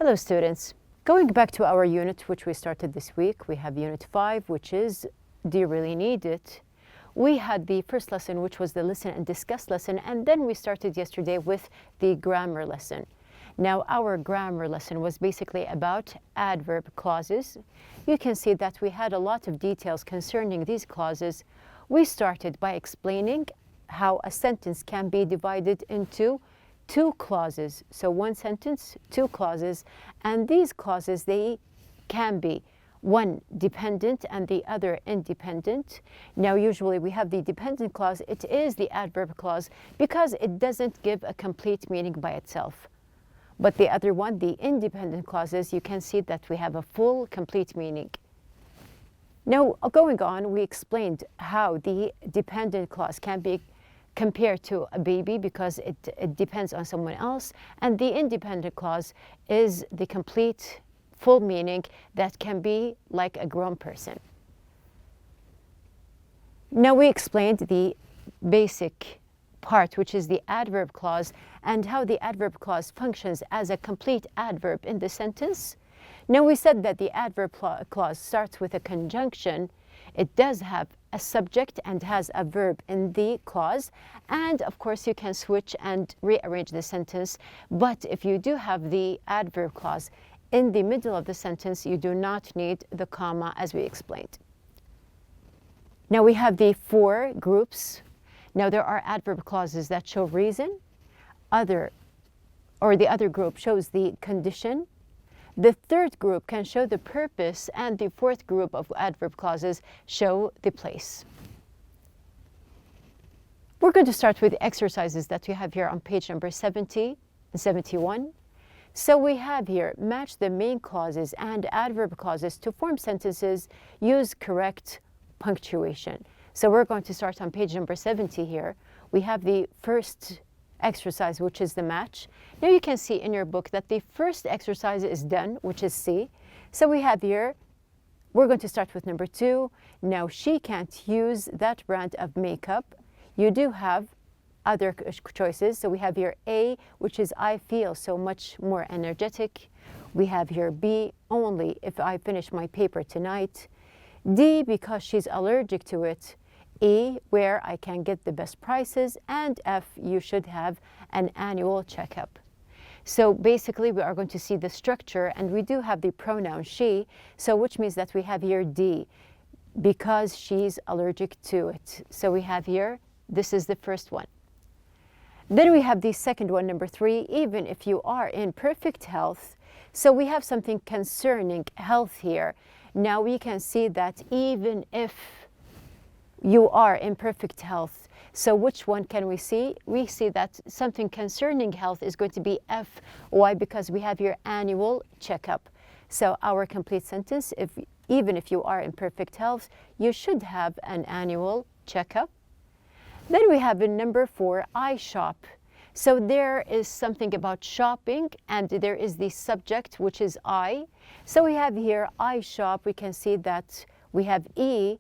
Hello students. Going back to our unit which we started this week, we have unit 5, which is Do You Really Need It? We had the first lesson, which was the listen and discuss lesson, and then we started yesterday with the grammar lesson. Now our grammar lesson was basically about adverb clauses. You can see that we had a lot of details concerning these clauses. We started by explaining how a sentence can be divided into two clauses. So one sentence, two clauses, and these clauses, they can be one dependent and the other independent. Now usually we have the dependent clause, it is the adverb clause because it doesn't give a complete meaning by itself. But the other one, the independent clauses, you can see that we have a full, complete meaning. Now going on, we explained how the dependent clause can be compared to a baby because it depends on someone else, and the independent clause is the complete full meaning that can be like a grown person. Now we explained the basic part, which is the adverb clause, and how the adverb clause functions as a complete adverb in the sentence. Now we said that the adverb clause starts with a conjunction. It does have a subject and has a verb in the clause, and of course you can switch and rearrange the sentence. But if you do have the adverb clause in the middle of the sentence, you do not need the comma, as we explained. Now we have the four groups. Now there are adverb clauses that show reason, the other group shows the condition. The third group can show the purpose, and the fourth group of adverb clauses show the place. We're going to start with the exercises that we have here on page number 70 and 71. So we have here, match the main clauses and adverb clauses to form sentences, use correct punctuation. So we're going to start on page number 70 here. We have the first exercise, which is the match. Now you can see in your book that the first exercise is done, which is C. So we have here, we're going to start with number 2. Now she can't use that brand of makeup. You do have other choices. So we have here A, which is I feel so much more energetic. We have here B, only if I finish my paper tonight. D, because she's allergic to it. E, where I can get the best prices, and F, you should have an annual checkup. So basically we are going to see the structure, and we do have the pronoun she, so which means that we have here D, because she's allergic to it. So we have here, this is the first one. Then we have the second one, number 3, even if you are in perfect health. So we have something concerning health here. Now we can see that even if you are in perfect health. So which one can we see? We see that something concerning health is going to be F. Why? Because we have your annual checkup. So our complete sentence, even if you are in perfect health, you should have an annual checkup. Then we have in number 4, I shop. So there is something about shopping, and there is the subject, which is I. So we have here I shop. We can see that we have E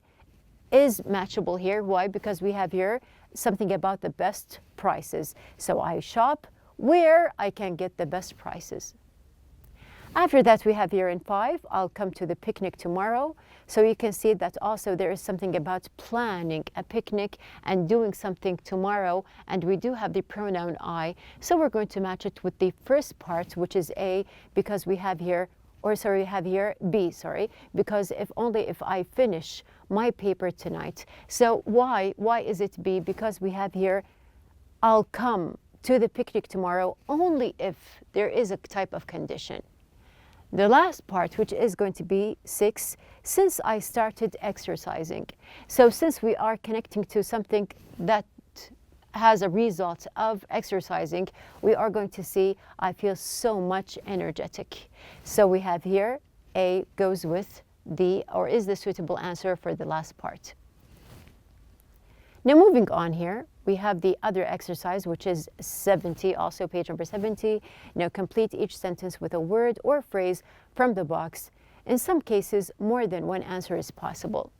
is matchable here. Why? Because we have here something about the best prices. So I shop where I can get the best prices. After that, we have here in 5, I'll come to the picnic tomorrow. So you can see that also there is something about planning a picnic and doing something tomorrow, and we do have the pronoun I. So we're going to match it with the first part, which is A, because we have here, B, because if I finish my paper tonight. So why is it B? Because we have here, I'll come to the picnic tomorrow only if there is a type of condition. The last part, which is going to be 6, since I started exercising. So since we are connecting to something that has a result of exercising, we are going to see I feel so much energetic. So we have here A goes with the, or is the suitable answer for the last part. Now moving on here, we have the other exercise, which is 70, also page number 70. Now complete each sentence with a word or phrase from the box. In some cases, more than one answer is possible.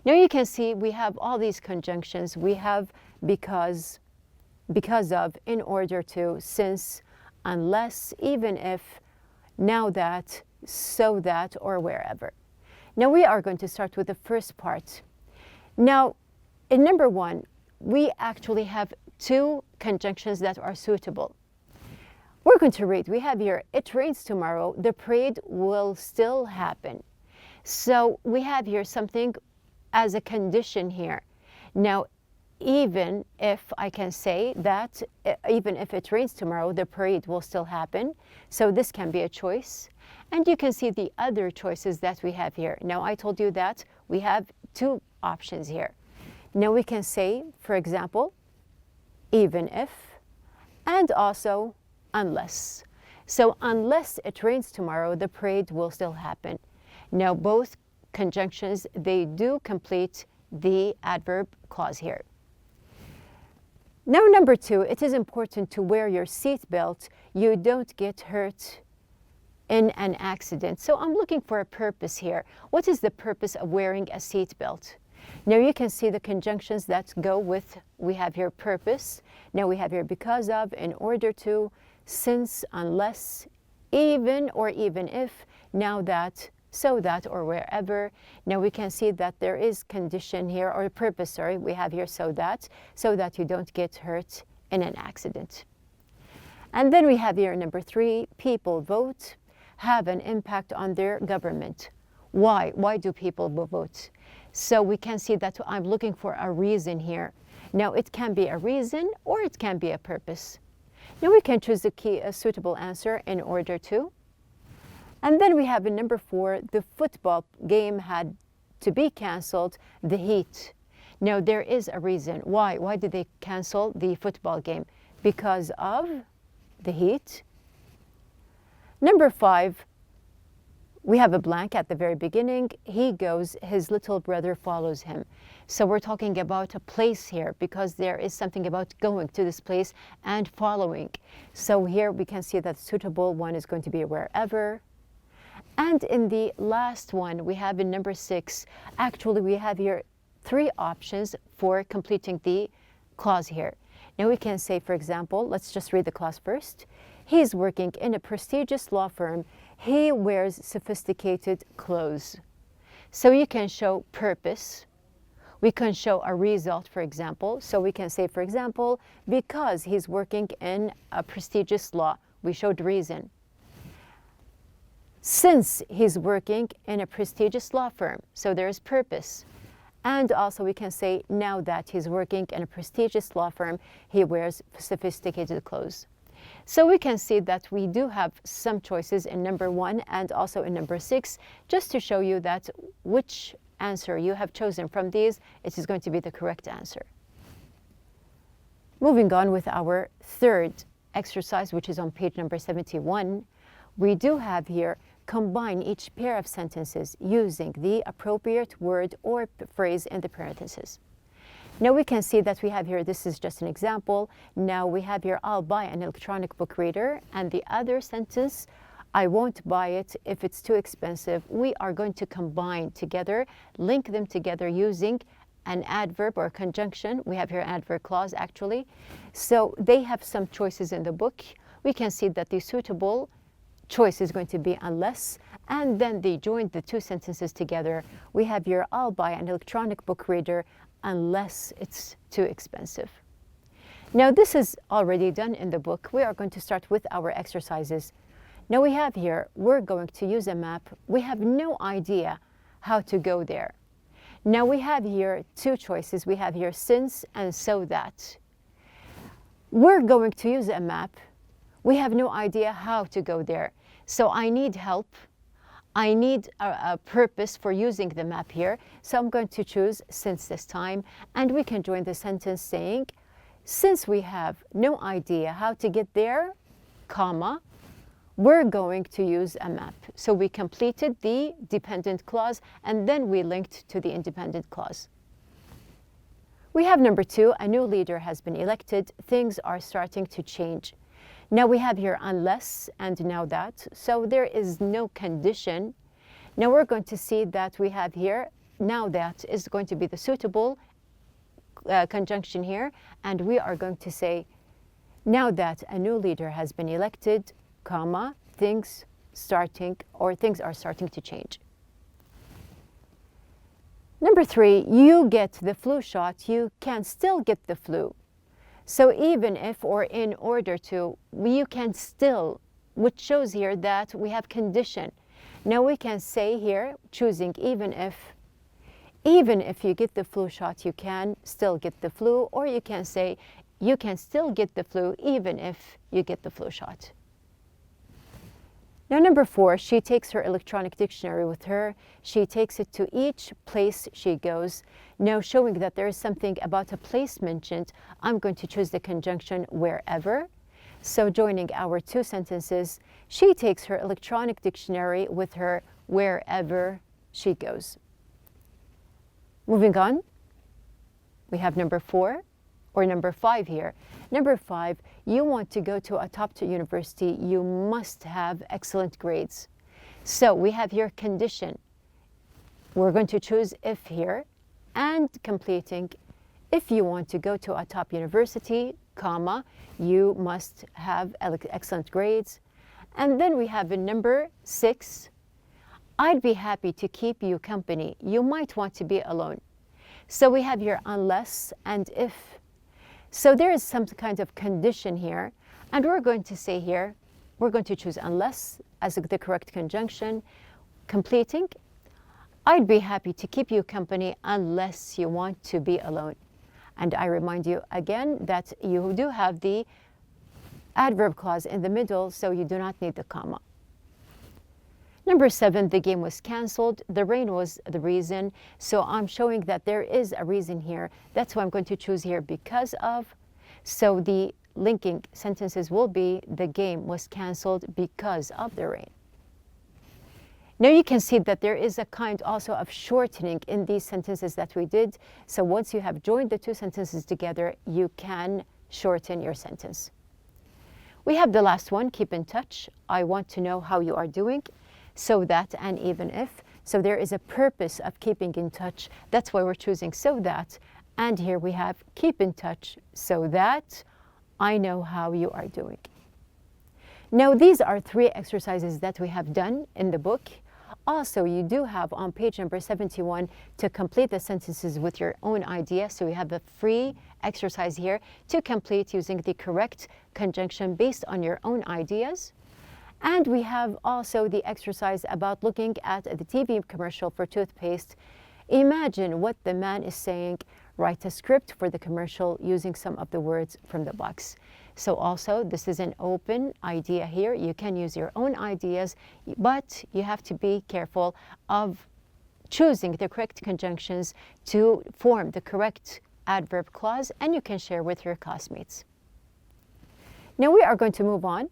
Now you can see we have all these conjunctions. We have because of, in order to, since, unless, even if, now that, so that, or wherever. Now we are going to start with the first part. Now, in number 1, we actually have 2 conjunctions that are suitable. We're going to read. We have here, it rains tomorrow, the parade will still happen. So we have here something as a condition here. Now, even if I can say that, even if it rains tomorrow, the parade will still happen. So this can be a choice. And you can see the other choices that we have here. Now, I told you that we have 2 options here. Now we can say, for example, even if, and also unless. So unless it rains tomorrow, the parade will still happen. Now both conjunctions, they do complete the adverb clause here. Now number 2, it is important to wear your seatbelt. You don't get hurt in an accident. So I'm looking for a purpose here. What is the purpose of wearing a seatbelt? Now you can see the conjunctions that go with, we have here purpose. Now we have here because of, in order to, since, unless, even or even if, now that, so that, or wherever. Now we can see that there is condition here, or purpose, sorry, we have here so that you don't get hurt in an accident. And then we have here number 3, people vote, have an impact on their government. Why? Why do people vote? So we can see that I'm looking for a reason here. Now it can be a reason or it can be a purpose. Now we can choose a suitable answer, in order to. And then we have in number 4, the football game had to be canceled, the heat. Now there is a reason. Why? Why did they cancel the football game? Because of the heat. Number 5, we have a blank at the very beginning. He goes, his little brother follows him. So we're talking about a place here, because there is something about going to this place and following. So here we can see that suitable one is going to be wherever. And in the last one, we have in number 6, actually we have here 3 options for completing the clause here. Now we can say, for example, let's just read the clause first. He's working in a prestigious law firm. He wears sophisticated clothes. So you can show purpose. We can show a result, for example. So we can say, for example, because he's working in a prestigious law. We showed reason. Since he's working in a prestigious law firm. So there is purpose. And also we can say, now that he's working in a prestigious law firm, he wears sophisticated clothes. So we can see that we do have some choices in number 1 and also in number 6, just to show you that which answer you have chosen from these, it is going to be the correct answer. Moving on with our third exercise, which is on page number 71, we do have here, combine each pair of sentences using the appropriate word or phrase in the parentheses. Now we can see that we have here, this is just an example. Now we have here, I'll buy an electronic book reader, and the other sentence, I won't buy it if it's too expensive. We are going to combine together, link them together using an adverb or conjunction. We have here an adverb clause actually. So they have some choices in the book. We can see that the suitable choice is going to be unless, and then they join the 2 sentences together. We have here, I'll buy an electronic book reader unless it's too expensive. Now this is already done in the book. We are going to start with our exercises. Now we have here, we're going to use a map. We have no idea how to go there. Now we have here 2 choices. We have here since and so that. We're going to use a map. We have no idea how to go there. So I need help. I need a purpose for using the map here. So I'm going to choose since this time, and we can join the sentence saying, since we have no idea how to get there, comma, we're going to use a map. So we completed the dependent clause, and then we linked to the independent clause. We have number 2, a new leader has been elected. Things are starting to change. Now we have here unless and now that, so there is no condition. Now we're going to see that we have here, now that is going to be the suitable conjunction here, and we are going to say, now that a new leader has been elected, comma, things starting, or things are starting to change. Number 3, you get the flu shot, you can still get the flu. So even if, or in order to, you can still, which shows here that we have condition. Now we can say here, choosing even if you get the flu shot, you can still get the flu, or you can say you can still get the flu even if you get the flu shot. Now number 4, she takes her electronic dictionary with her. She takes it to each place she goes. Now showing that there is something about a place mentioned, I'm going to choose the conjunction wherever. So joining our 2 sentences, she takes her electronic dictionary with her wherever she goes. Moving on, we have number 4, or number 5 here. Number 5, you want to go to a top-tier university, you must have excellent grades. So we have here condition. We're going to choose if here, and completing, if you want to go to a top university, comma, you must have excellent grades. And then we have in number 6, I'd be happy to keep you company. You might want to be alone. So we have here unless and if. So there is some kind of condition here, and we're going to say here, we're going to choose unless as the correct conjunction, completing, I'd be happy to keep you company unless you want to be alone. And I remind you again that you do have the adverb clause in the middle, so you do not need the comma. Number 7, the game was canceled. The rain was the reason. So I'm showing that there is a reason here. That's why I'm going to choose here because of. So the linking sentences will be the game was canceled because of the rain. Now you can see that there is a kind also of shortening in these sentences that we did. So once you have joined the 2 sentences together, you can shorten your sentence. We have the last one, keep in touch. I want to know how you are doing. So that and even if. So there is a purpose of keeping in touch. That's why we're choosing so that. And here we have keep in touch so that I know how you are doing. Now these are 3 exercises that we have done in the book. Also, you do have on page number 71 to complete the sentences with your own idea. So you have a free exercise here to complete using the correct conjunction based on your own ideas. And we have also the exercise about looking at the TV commercial for toothpaste. Imagine what the man is saying. Write a script for the commercial using some of the words from the box. So also, this is an open idea here. You can use your own ideas, but you have to be careful of choosing the correct conjunctions to form the correct adverb clause, and you can share with your classmates. Now we are going to move on.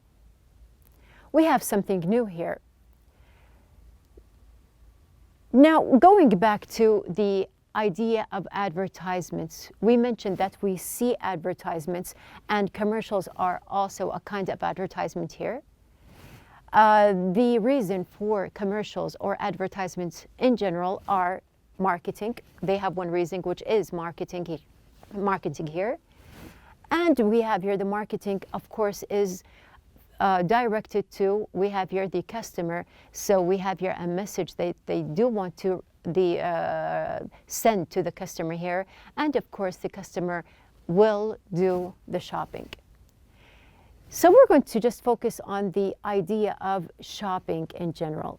We have something new here. Now, going back to the idea of advertisements, we mentioned that we see advertisements, and commercials are also a kind of advertisement here. The reason for commercials or advertisements in general are marketing. They have one reason, which is marketing here. And we have here the marketing, of course, is directed to, we have here the customer. So we have here a message that they do want to send to the customer here. And of course, the customer will do the shopping. So we're going to just focus on the idea of shopping in general.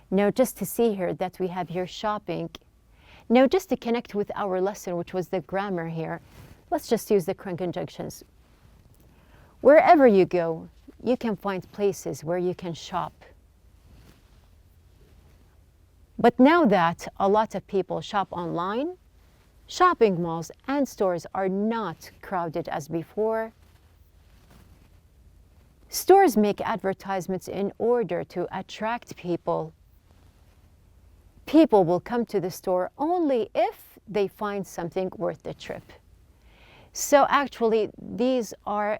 Now, just to see here that we have here shopping. Now, just to connect with our lesson, which was the grammar here, let's just use the conjunctions. Wherever you go, you can find places where you can shop. But now that a lot of people shop online, shopping malls and stores are not crowded as before. Stores make advertisements in order to attract people. People will come to the store only if they find something worth the trip. So actually, these are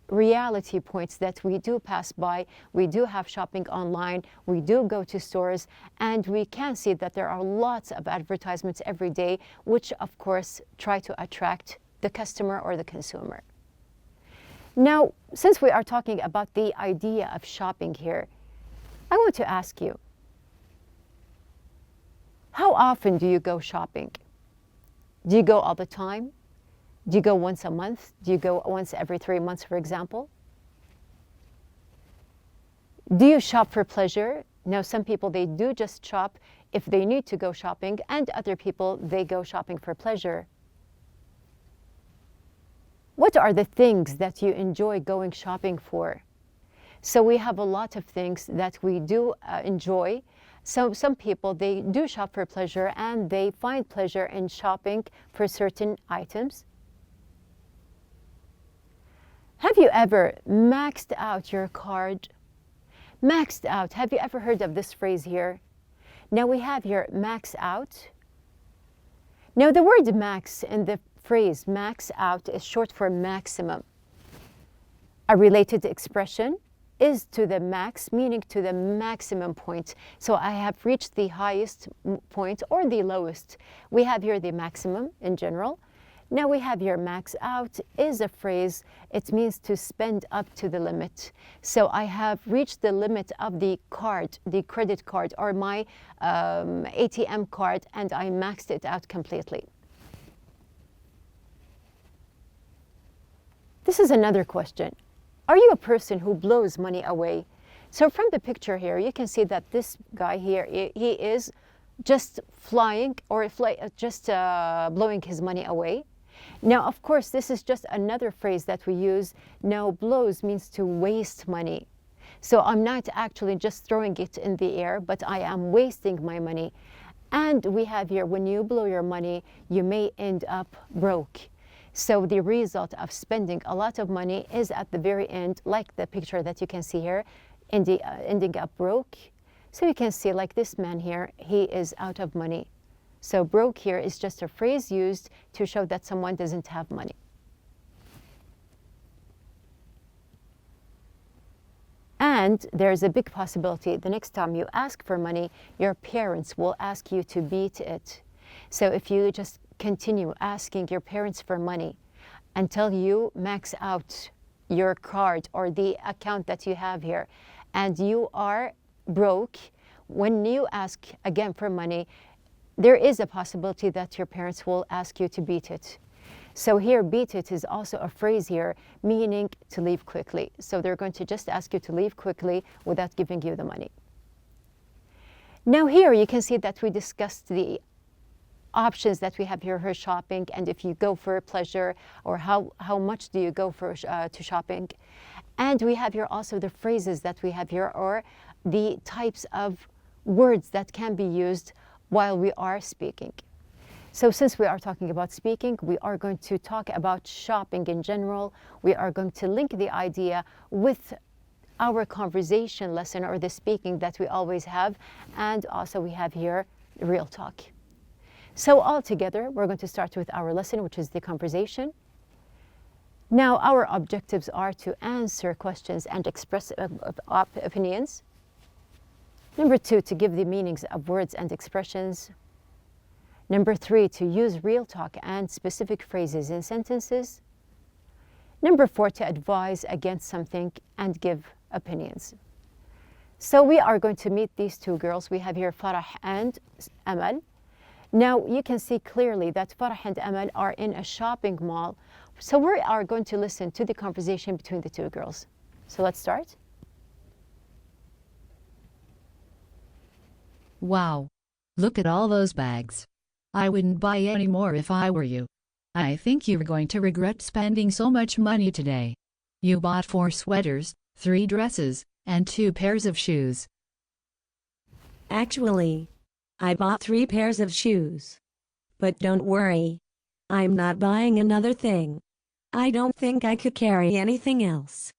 reality points that we do pass by. We do have shopping online, we do go to stores, and we can see that there are lots of advertisements every day, which of course try to attract the customer or the consumer. Now, since we are talking about the idea of shopping here, I want to ask you, how often do you go shopping? Do you go all the time? Do you go once a month? Do you go once every 3 months, for example? Do you shop for pleasure? Now, some people, they do just shop if they need to go shopping, and other people, they go shopping for pleasure. What are the things that you enjoy going shopping for? So we have a lot of things that we do enjoy. So some people, they do shop for pleasure and they find pleasure in shopping for certain items. Have you ever maxed out your card? Maxed out. Have you ever heard of this phrase here? Now we have here max out. Now the word max in the phrase max out is short for maximum. A related expression is to the max, meaning to the maximum point. So I have reached the highest point or the lowest. We have here the maximum in general. Now we have here max out is a phrase. It means to spend up to the limit. So I have reached the limit of the card, the credit card or my ATM card, and I maxed it out completely. This is another question. Are you a person who blows money away? So from the picture here, you can see that this guy here, he is just flying or just blowing his money away. Now, of course, this is just another phrase that we use. Now, blows means to waste money. So I'm not actually just throwing it in the air, but I am wasting my money. And we have here, when you blow your money, you may end up broke. So the result of spending a lot of money is at the very end, like the picture that you can see here, ending up broke. So you can see like this man here, he is out of money. So broke here is just a phrase used to show that someone doesn't have money. And there's a big possibility the next time you ask for money, your parents will ask you to beat it. So if you just continue asking your parents for money until you max out your card or the account that you have here, and you are broke, when you ask again for money, there is a possibility that your parents will ask you to beat it. So here, beat it is also a phrase here, meaning to leave quickly. So they're going to just ask you to leave quickly without giving you the money. Now here you can see that we discussed the options that we have here for shopping, and if you go for pleasure or how much do you go for to shopping. And we have here also the phrases that we have here, or the types of words that can be used while we are speaking. So since we are talking about speaking, we are going to talk about shopping in general. We are going to link the idea with our conversation lesson or the speaking that we always have, and also we have here real talk. So all together, we're going to start with our lesson, which is the conversation. Now, our objectives are to answer questions and express opinions. Number 2, to give the meanings of words and expressions. Number 3, to use real talk and specific phrases in sentences. Number 4, to advise against something and give opinions. So we are going to meet these two girls. We have here Farah and Amal. Now you can see clearly that Farah and Amal are in a shopping mall. So we are going to listen to the conversation between the two girls. So let's start. Wow. Look at all those bags. I wouldn't buy any more if I were you. I think you're going to regret spending so much money today. You bought 4 sweaters, 3 dresses, and 2 pairs of shoes. Actually, I bought 3 pairs of shoes. But don't worry. I'm not buying another thing. I don't think I could carry anything else.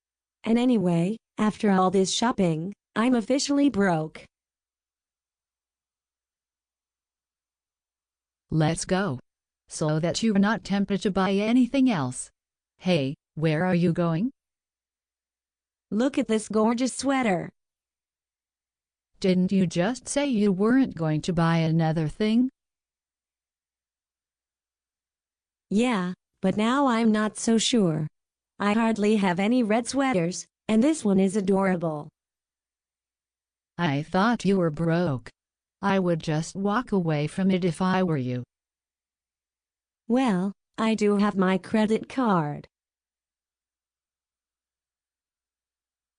And anyway, after all this shopping, I'm officially broke. Let's go. So that you're not tempted to buy anything else. Hey, where are you going? Look at this gorgeous sweater. Didn't you just say you weren't going to buy another thing? Yeah, but now I'm not so sure. I hardly have any red sweaters, and this one is adorable. I thought you were broke. I would just walk away from it if I were you. Well, I do have my credit card.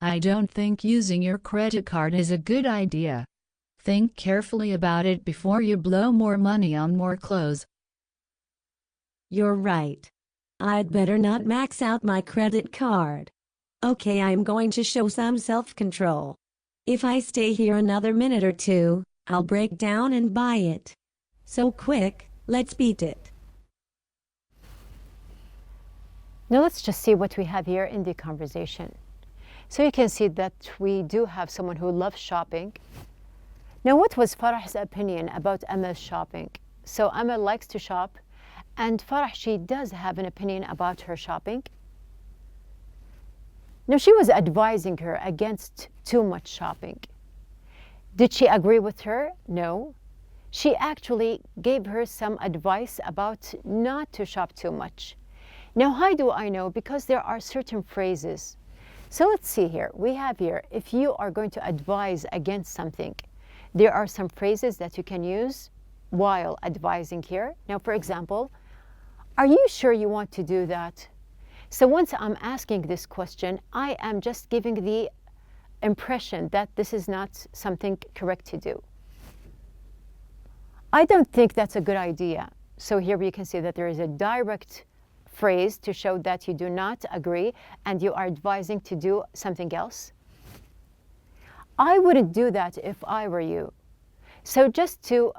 I don't think using your credit card is a good idea. Think carefully about it before you blow more money on more clothes. You're right. I'd better not max out my credit card. Okay, I'm going to show some self-control. If I stay here another minute or two, I'll break down and buy it. So quick, let's beat it. Now let's just see what we have here in the conversation. So you can see that we do have someone who loves shopping. Now what was Farah's opinion about Amal's shopping? So Amal likes to shop, and Farah, she does have an opinion about her shopping. Now she was advising her against too much shopping. Did she agree with her? No. She actually gave her some advice about not to shop too much. Now how do I know? Because there are certain phrases. So let's see here. We have here, if you are going to advise against something, there are some phrases that you can use while advising here. Now, for example, are you sure you want to do that? So once I'm asking this question, I am just giving the impression that this is not something correct to do. I don't think that's a good idea. So here you can see that there is a direct phrase to show that you do not agree and you are advising to do something else. I wouldn't do that if I were you. So just to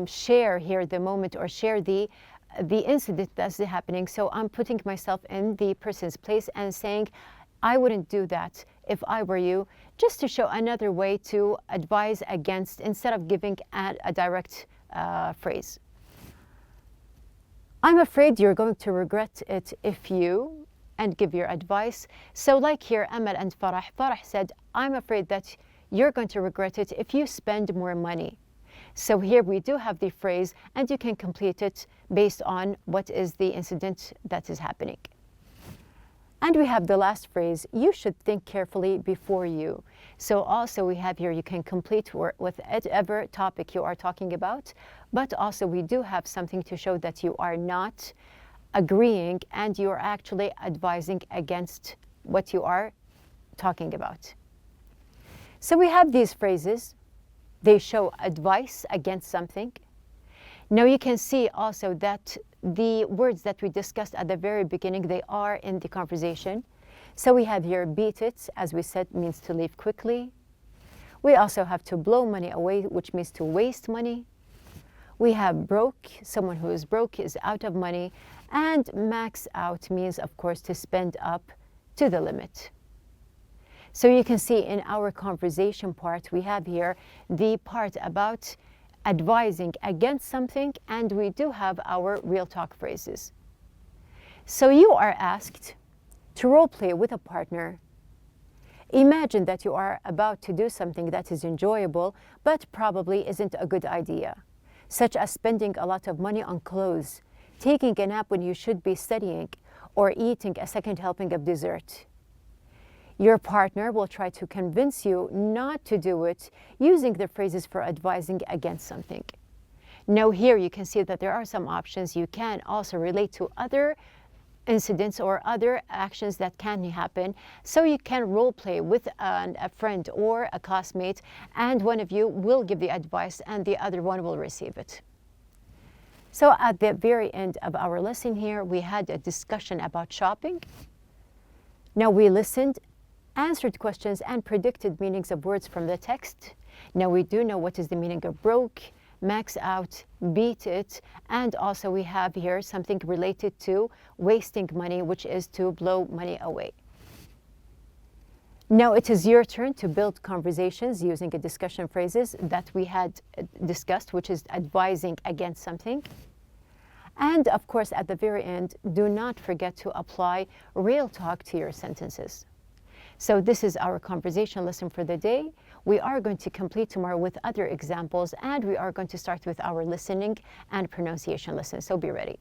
share here the moment or share the incident that's happening. So I'm putting myself in the person's place and saying, I wouldn't do that if I were you, just to show another way to advise against instead of giving a direct phrase. I'm afraid you're going to regret it if you, and give your advice. So like here, Amal and Farah said, I'm afraid that you're going to regret it if you spend more money. So here we do have the phrase, and you can complete it based on what is the incident that is happening. And we have the last phrase, you should think carefully before you. So also we have here, you can complete with whatever topic you are talking about, but also we do have something to show that you are not agreeing and you are actually advising against what you are talking about. So we have these phrases. They show advice against something. Now you can see also that the words that we discussed at the very beginning, they are in the conversation. So we have here beat it, as we said, means to leave quickly. We also have to blow money away, which means to waste money. We have broke, someone who is broke is out of money. And max out means, of course, to spend up to the limit. So you can see in our conversation part, we have here the part about advising against something, and we do have our real talk phrases. So you are asked to role play with a partner. Imagine that you are about to do something that is enjoyable, but probably isn't a good idea, such as spending a lot of money on clothes, taking a nap when you should be studying, or eating a second helping of dessert. Your partner will try to convince you not to do it using the phrases for advising against something. Now here you can see that there are some options. You can also relate to other incidents or other actions that can happen. So you can role play with a friend or a classmate, and one of you will give the advice and the other one will receive it. So at the very end of our lesson here, we had a discussion about shopping. Now we listened, answered questions, and predicted meanings of words from the text. Now we do know what is the meaning of broke, max out, beat it, and also we have here something related to wasting money, which is to blow money away. Now it is your turn to build conversations using a discussion phrases that we had discussed, which is advising against something. And of course, at the very end, do not forget to apply real talk to your sentences. So this is our conversation lesson for the day. We are going to complete tomorrow with other examples, and we are going to start with our listening and pronunciation lesson. So be ready.